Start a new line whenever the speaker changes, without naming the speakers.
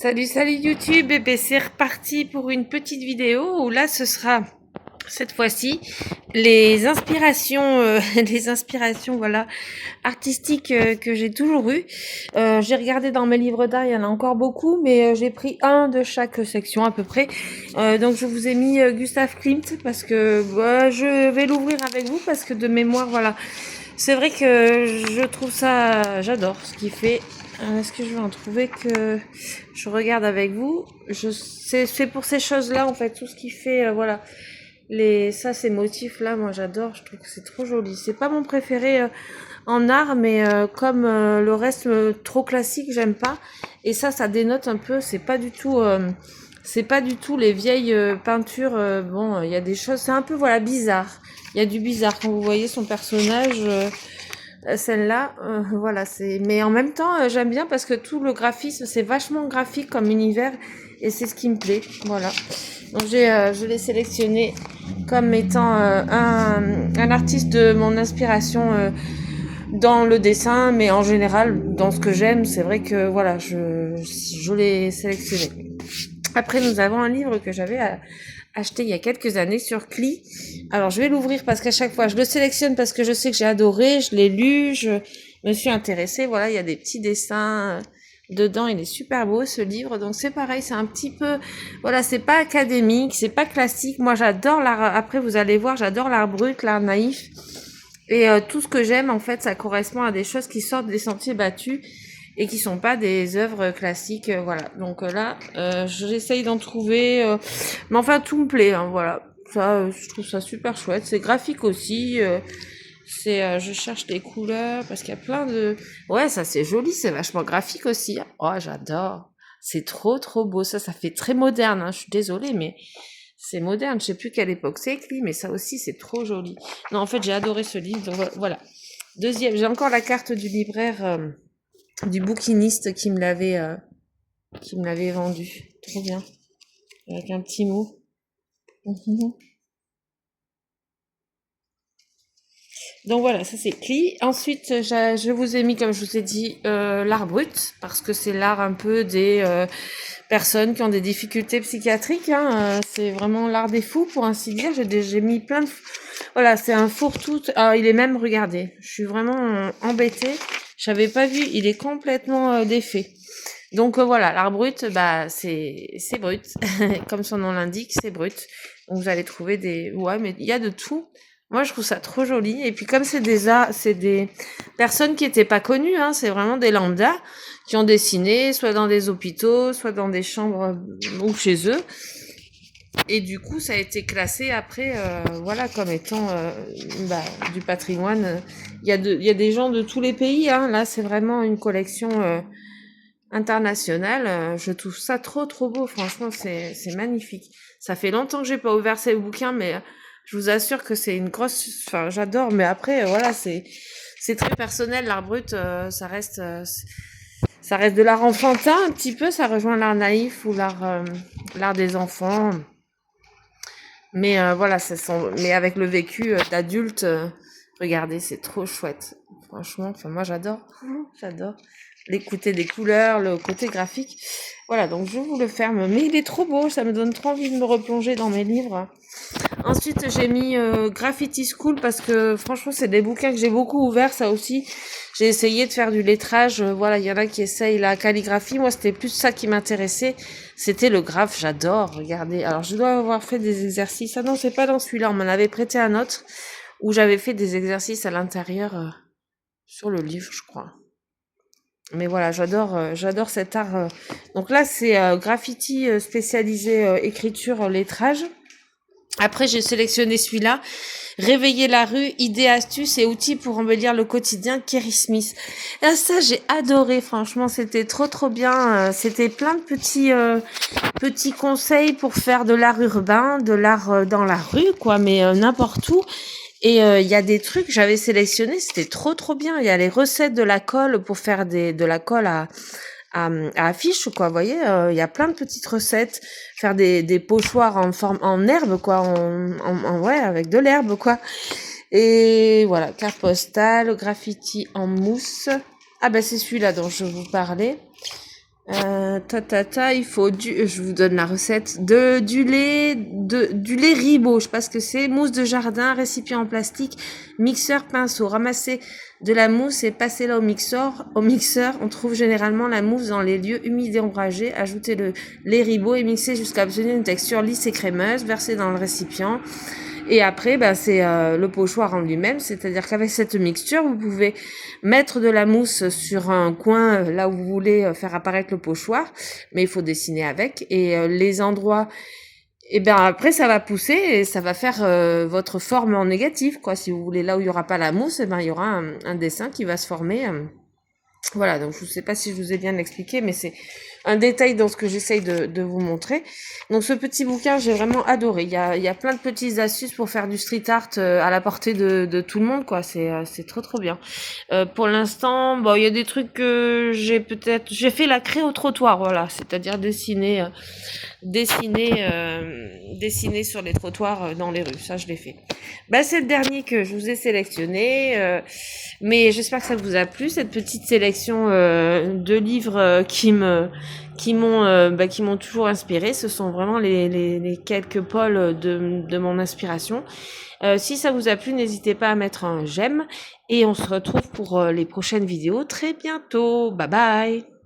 Salut, salut YouTube, et ben c'est reparti pour une petite vidéo où là ce sera cette fois-ci les inspirations, les inspirations voilà artistiques que j'ai toujours eues. J'ai regardé dans mes livres d'art, il y en a encore beaucoup, mais j'ai pris un de chaque section à peu près. Donc je vous ai mis Gustav Klimt parce que je vais l'ouvrir avec vous parce que de mémoire voilà. C'est vrai que je trouve ça, j'adore ce qu'il fait. Est-ce que je vais en trouver que je regarde avec vous? C'est pour ces choses-là en fait, tout ce qu'il fait, voilà. Ces motifs-là, moi j'adore. Je trouve que c'est trop joli. C'est pas mon préféré en art, mais comme le reste trop classique, j'aime pas. Et ça dénote un peu. C'est pas du tout les vieilles peintures. Bon, il y a des choses, c'est un peu voilà bizarre. Il y a du bizarre quand vous voyez son personnage. Celle-là, voilà, c'est. Mais en même temps, j'aime bien parce que tout le graphisme, c'est vachement graphique comme univers et c'est ce qui me plaît. Voilà. Donc je l'ai sélectionné comme étant un artiste de mon inspiration dans le dessin, mais en général dans ce que j'aime. C'est vrai que voilà, je l'ai sélectionné. Après, nous avons un livre que j'avais acheté il y a quelques années sur Cli. Alors, je vais l'ouvrir parce qu'à chaque fois, je le sélectionne parce que je sais que j'ai adoré, je l'ai lu, je me suis intéressée. Voilà, il y a des petits dessins dedans. Il est super beau, ce livre. Donc, c'est pareil, c'est un petit peu, voilà, c'est pas académique, c'est pas classique. Moi, j'adore l'art, après, vous allez voir, j'adore l'art brut, l'art naïf. Et tout ce que j'aime, en fait, ça correspond à des choses qui sortent des sentiers battus et qui sont pas des œuvres classiques, voilà. Donc là, j'essaye d'en trouver, mais enfin tout me plaît, hein, voilà. Ça, je trouve ça super chouette. C'est graphique aussi. Je cherche des couleurs parce qu'il y a plein de. Ouais, ça c'est joli, c'est vachement graphique aussi, hein. Oh, j'adore. C'est trop trop beau. Ça fait très moderne. Hein. Je suis désolée, mais c'est moderne. Je sais plus quelle époque c'est écrit, mais ça aussi c'est trop joli. Non, en fait, j'ai adoré ce livre. Donc voilà. Deuxième, j'ai encore la carte du libraire. Du bouquiniste qui me l'avait vendu. Trop bien. Avec un petit mot. Mhm. Donc voilà, ça c'est Cli. Ensuite, je vous ai mis, comme je vous ai dit, l'art brut, parce que c'est l'art un peu des personnes qui ont des difficultés psychiatriques. Hein. C'est vraiment l'art des fous, pour ainsi dire. J'ai mis plein de. Voilà, c'est un fourre-tout. Ah, il est même, regardez, je suis vraiment embêtée. J'avais pas vu, il est complètement défait. Donc voilà, l'art brut, bah c'est brut, comme son nom l'indique, c'est brut. Donc vous allez trouver des, ouais, mais il y a de tout. Moi je trouve ça trop joli. Et puis comme c'est des personnes qui étaient pas connues, hein, c'est vraiment des lambda qui ont dessiné, soit dans des hôpitaux, soit dans des chambres ou chez eux. Et du coup, ça a été classé après, voilà, comme étant du patrimoine. Il y a des gens de tous les pays. Hein. Là, c'est vraiment une collection. International, je trouve ça trop trop beau, franchement c'est magnifique. Ça fait longtemps que j'ai pas ouvert ces bouquins, mais je vous assure que c'est une grosse, enfin j'adore, mais après voilà c'est très personnel l'art brut, ça reste de l'art enfantin un petit peu, ça rejoint l'art naïf ou l'art des enfants, mais voilà mais avec le vécu d'adulte, regardez c'est trop chouette, franchement, enfin moi j'adore l'écouter des couleurs, le côté graphique. Voilà, donc je vous le ferme. Mais il est trop beau, ça me donne trop envie de me replonger dans mes livres. Ensuite, j'ai mis Graffiti School parce que franchement, c'est des bouquins que j'ai beaucoup ouverts, ça aussi. J'ai essayé de faire du lettrage. Voilà, il y en a qui essayent la calligraphie. Moi, c'était plus ça qui m'intéressait. C'était le graphe, j'adore. Regardez. Alors, je dois avoir fait des exercices. Ah non, c'est pas dans celui-là. On m'en avait prêté un autre où j'avais fait des exercices à l'intérieur sur le livre, je crois. Mais voilà, j'adore cet art. Donc là, c'est graffiti spécialisé écriture, lettrage. Après, j'ai sélectionné celui-là. Réveiller la rue, idées, astuces et outils pour embellir le quotidien, Kerry Smith. Et ça, j'ai adoré, franchement, c'était trop trop bien. C'était plein de petits conseils pour faire de l'art urbain, de l'art dans la rue, quoi, mais n'importe où. Et il y a des trucs j'avais sélectionné, c'était trop trop bien. Il y a les recettes de la colle pour faire de la colle à affiches, quoi. Vous voyez, il y a plein de petites recettes. Faire des pochoirs en forme en herbe, quoi, ouais, avec de l'herbe, quoi. Et voilà, carte postale, graffiti en mousse. Ah ben c'est celui-là dont je vous parlais. Il faut je vous donne la recette du lait Ribot, je sais pas ce que c'est, mousse de jardin, récipient en plastique, mixeur, pinceau. Ramassez de la mousse et passez-la au mixeur. Au mixeur, on trouve généralement la mousse dans les lieux humides et ombragés. Ajoutez le lait Ribot et mixez jusqu'à obtenir une texture lisse et crémeuse. Versez dans le récipient. Et après, c'est le pochoir en lui-même, c'est-à-dire qu'avec cette mixture, vous pouvez mettre de la mousse sur un coin là où vous voulez faire apparaître le pochoir, mais il faut dessiner avec. Et les endroits, et bien après, ça va pousser et ça va faire votre forme en négatif, quoi. Si vous voulez, là où il y aura pas la mousse, il y aura un dessin qui va se former. Voilà, donc je ne sais pas si je vous ai bien expliqué, mais c'est un détail dans ce que j'essaye de vous montrer. Donc ce petit bouquin, j'ai vraiment adoré. Il y a plein de petites astuces pour faire du street art à la portée de tout le monde, quoi. C'est trop bien. Pour l'instant, bon, il y a des trucs que j'ai fait la craie au trottoir, voilà, c'est-à-dire dessiner sur les trottoirs dans les rues. Ça, je l'ai fait. C'est le dernier que je vous ai sélectionné, mais j'espère que ça vous a plu, cette petite sélection de livres qui m'ont toujours inspiré. Ce sont vraiment les quelques pôles de mon inspiration. Si ça vous a plu, n'hésitez pas à mettre un j'aime et on se retrouve pour les prochaines vidéos très bientôt. Bye bye.